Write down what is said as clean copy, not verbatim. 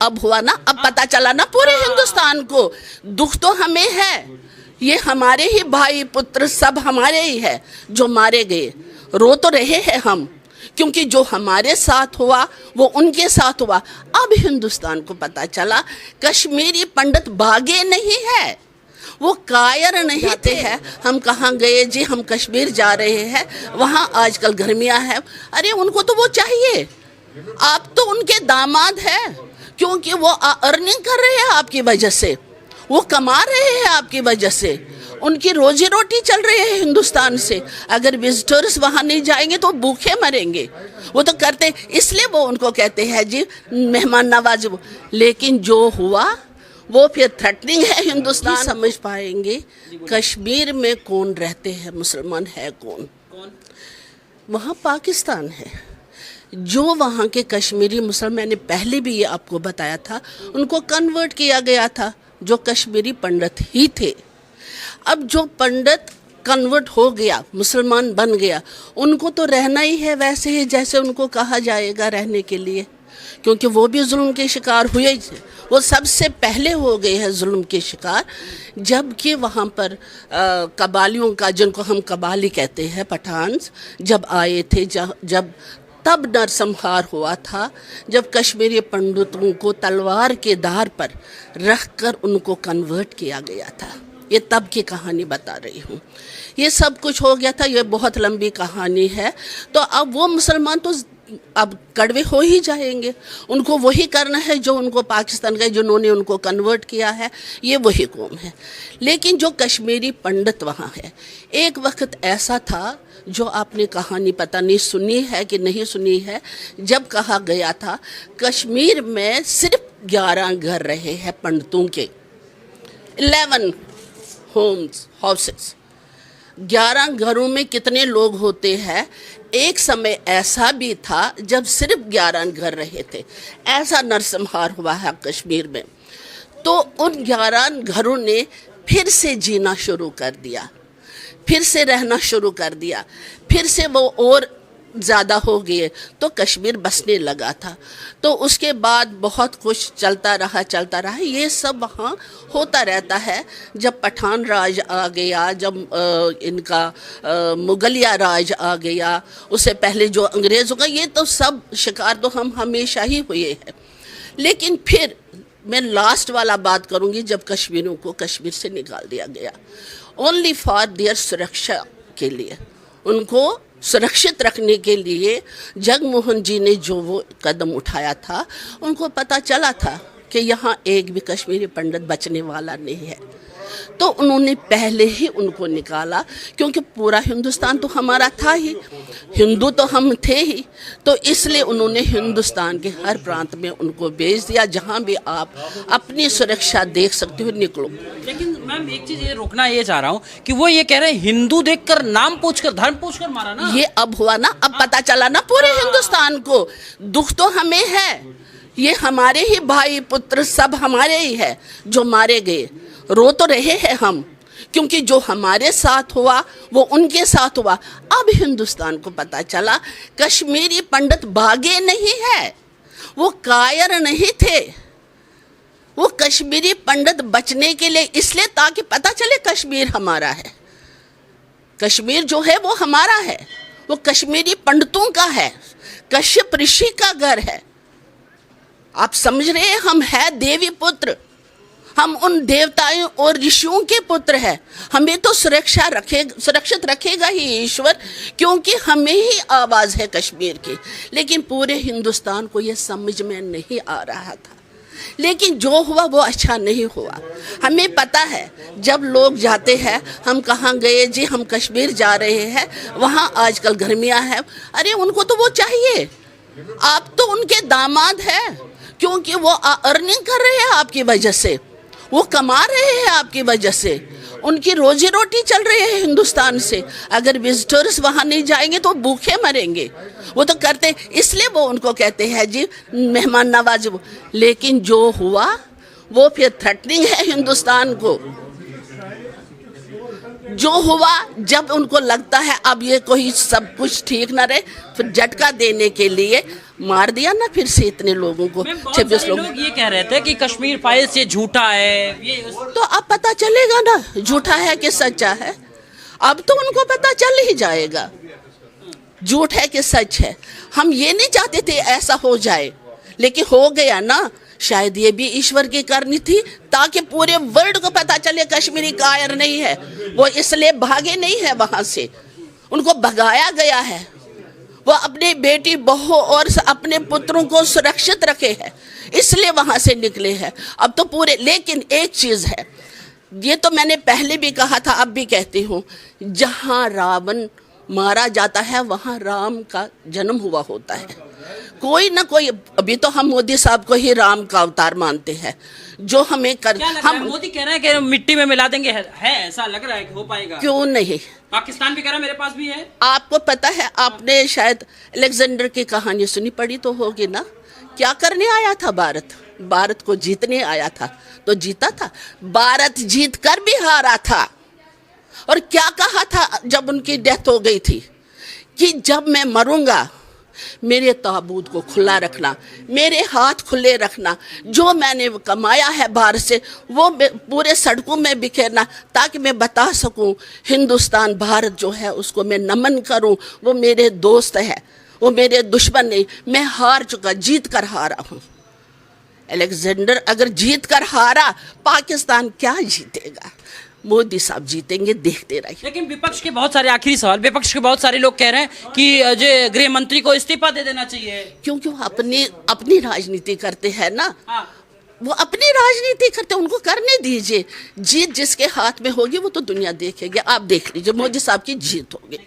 अब हुआ ना, अब पता चला ना पूरे हिंदुस्तान को। दुख तो हमें है, ये हमारे ही भाई पुत्र सब हमारे ही है जो मारे गए। रो तो रहे हैं हम, क्योंकि जो हमारे साथ हुआ वो उनके साथ हुआ। अब हिंदुस्तान को पता चला कश्मीरी पंडित भागे नहीं है, वो कायर नहीं थे। हैं हम कहाँ गए जी, हम कश्मीर जा रहे हैं, वहाँ आजकल गर्मियाँ हैं। अरे उनको तो वो चाहिए, आप तो उनके दामाद हैं, क्योंकि वो अर्निंग कर रहे हैं आपकी वजह से, वो कमा रहे हैं आपकी वजह से, उनकी रोजी रोटी चल रही है हिंदुस्तान से। अगर विजिटर्स वहाँ नहीं जाएंगे तो भूखे मरेंगे। वो तो करते, इसलिए वो उनको कहते हैं जी मेहमान नवाज। लेकिन जो हुआ वो फिर थ्रेटनिंग है हिंदुस्तान। समझ पाएंगे कश्मीर में कौन रहते हैं, मुसलमान है कौन? वहाँ पाकिस्तान है। जो वहाँ के कश्मीरी मुसलमान, मैंने पहले भी ये आपको बताया था, उनको कन्वर्ट किया गया था, जो कश्मीरी पंडित ही थे। अब जो पंडित कन्वर्ट हो गया, मुसलमान बन गया, उनको तो रहना ही है वैसे ही जैसे उनको कहा जाएगा रहने के लिए, क्योंकि वो भी जुल्म के शिकार हुए। वो सबसे पहले हो गए हैं जुल्म के शिकार, जबकि वहाँ पर कबालियों का, जिनको हम कबाली कहते हैं, पठान्स जब आए थे, जब तब नरसंहार हुआ था, जब कश्मीरी पंडितों को तलवार के धार पर रखकर उनको कन्वर्ट किया गया था। ये तब की कहानी बता रही हूँ। ये सब कुछ हो गया था, ये बहुत लंबी कहानी है। तो अब वो मुसलमान तो अब कड़वे हो ही जाएंगे, उनको वही करना है जो उनको पाकिस्तान गए, जिन्होंने उनको कन्वर्ट किया है, ये वही कौम है। लेकिन जो कश्मीरी पंडित वहाँ है, एक वक्त ऐसा था, जो आपने कहानी पता नहीं सुनी है कि नहीं सुनी है, जब कहा गया था कश्मीर में सिर्फ 11 घर रहे हैं पंडितों के, 11 हाउसेस। 11 घरों में कितने लोग होते हैं? एक समय ऐसा भी था जब सिर्फ 11 घर रहे थे। ऐसा नरसंहार हुआ है कश्मीर में। तो उन 11 घरों ने फिर से जीना शुरू कर दिया, फिर से रहना शुरू कर दिया, फिर से वो और ज़्यादा हो गए, तो कश्मीर बसने लगा था। तो उसके बाद बहुत कुछ चलता रहा। ये सब वहाँ होता रहता है। जब पठान राज आ गया, जब इनका मुगलिया राज आ गया, उससे पहले जो अंग्रेज़ों का, ये तो सब शिकार तो हम हमेशा ही हुए हैं। लेकिन फिर मैं लास्ट वाला बात करूँगी, जब कश्मीरियों को कश्मीर से निकाल दिया गया, ओनली फॉर देयर सुरक्षा के लिए, उनको सुरक्षित रखने के लिए जगमोहन जी ने जो वो कदम उठाया था, उनको पता चला था कि यहाँ एक भी कश्मीरी पंडित बचने वाला नहीं है। तो उन्होंने पहले ही उनको निकाला, क्योंकि पूरा हिंदुस्तान तो हमारा था ही, हिंदू तो हम थे ही। तो इसलिए उन्होंने हिंदुस्तान के हर प्रांत में उनको भेज दिया, जहाँ भी आप अपनी सुरक्षा देख सकते हो, निकलो। लेकिन मैम एक चीज ये रोकना ये चाह रहा हूँ कि वो ये कह रहे हैं हिंदू देखकर, नाम पूछकर, धर्म पूछकर मारा ना। ये अब हुआ ना, अब पता चला ना पूरे हिंदुस्तान को। दुख तो हमें है, ये हमारे ही भाई पुत्र सब हमारे ही है जो मारे गए। रो तो रहे हैं हम, क्योंकि जो हमारे साथ हुआ वो उनके साथ हुआ। अब हिंदुस्तान को पता चला कश्मीरी पंडित भागे नहीं है, वो कायर नहीं थे। वो कश्मीरी पंडित बचने के लिए, इसलिए ताकि पता चले कश्मीर हमारा है, कश्मीर जो है वो हमारा है, वो कश्मीरी पंडितों का है, कश्यप ऋषि का घर है। आप समझ रहे हैं, हम है देवी पुत्र, हम उन देवताओं और ऋषियों के पुत्र हैं। हमें तो सुरक्षित रखेगा ही ईश्वर, क्योंकि हमें ही आवाज़ है कश्मीर की। लेकिन पूरे हिंदुस्तान को ये समझ में नहीं आ रहा था। लेकिन जो हुआ वो अच्छा नहीं हुआ। हमें पता है, जब लोग जाते हैं, हम कहाँ गए जी, हम कश्मीर जा रहे हैं, वहाँ आजकल गर्मियाँ हैं। अरे उनको तो वो चाहिए, आप तो उनके दामाद हैं, क्योंकि वो अर्निंग कर रहे हैं आपकी वजह से, वो कमा रहे हैं आपकी वजह से, उनकी रोजी रोटी चल रही है हिंदुस्तान से। अगर विजिटर्स वहाँ नहीं जाएंगे तो भूखे मरेंगे। वो तो करते, इसलिए वो उनको कहते हैं जी मेहमान नवाज। लेकिन जो हुआ वो फिर थ्रेटनिंग है हिंदुस्तान को। जो हुआ, जब उनको लगता है अब ये कोई सब कुछ ठीक ना रहे, फिर झटका देने के लिए मार दिया ना फिर से इतने लोगों को, मैम, बहुत 26 सारे लोग। लोग ये कह रहे थे कि कश्मीर फाइल्स ये झूठा है, ये तो अब पता चलेगा ना झूठा है कि सच्चा है। अब तो उनको पता चल ही जाएगा झूठ है कि सच है। हम ये नहीं चाहते थे ऐसा हो जाए, लेकिन हो गया ना। शायद ये भी ईश्वर की करनी थी, ताकि पूरे वर्ल्ड को पता चले कश्मीरी कायर नहीं है। वो इसलिए भागे नहीं है वहां से, उनको भगाया गया है। वो अपनी बेटी बहू और अपने पुत्रों को सुरक्षित रखे हैं, इसलिए वहां से निकले हैं। अब तो पूरे, लेकिन एक चीज है, ये तो मैंने पहले भी कहा था, अब भी कहती हूँ, जहां रावण मारा जाता है वहां राम का जन्म हुआ होता है। कोई ना कोई, अभी तो हम मोदी साहब को ही राम का अवतार मानते हैं, जो हमें कर, क्या लग रहा है? हम मोदी कह रहे हैं कि मिट्टी में मिला देंगे, है ऐसा लग रहा है कि हो पाएगा? क्यों नहीं। पाकिस्तान भी कह रहा है मेरे पास भी है। आपको पता है, आपने शायद अलेक्जेंडर की कहानी सुनी पड़ी तो होगी ना। क्या करने आया था भारत? भारत को जीतने आया था, तो जीता था। भारत जीत कर भी हारा था। और क्या कहा था जब उनकी डेथ हो गई थी, कि जब मैं मरूंगा मेरे ताबूत को खुला रखना, मेरे हाथ खुले रखना, जो मैंने कमाया है बाहर से वो पूरे सड़कों में बिखेरना, ताकि मैं बता सकूं हिंदुस्तान, भारत जो है उसको मैं नमन करूं। वो मेरे दोस्त है, वो मेरे दुश्मन नहीं। मैं हार चुका, जीत कर हारा हूं। अलेक्जेंडर अगर जीत कर हारा, पाकिस्तान क्या जीतेगा? मोदी साहब जीतेंगे, देखते रहिए। लेकिन विपक्ष के बहुत सारे, आखिरी सवाल, विपक्ष के बहुत सारे लोग कह रहे हैं कि जो गृह मंत्री को इस्तीफा दे देना चाहिए, क्योंकि वो अपनी राजनीति करते हैं ना। हाँ। वो अपनी राजनीति करते, उनको करने दीजिए। जीत जिसके हाथ में होगी वो तो दुनिया देखेगी। आप देख लीजिए, मोदी साहब की जीत होगी।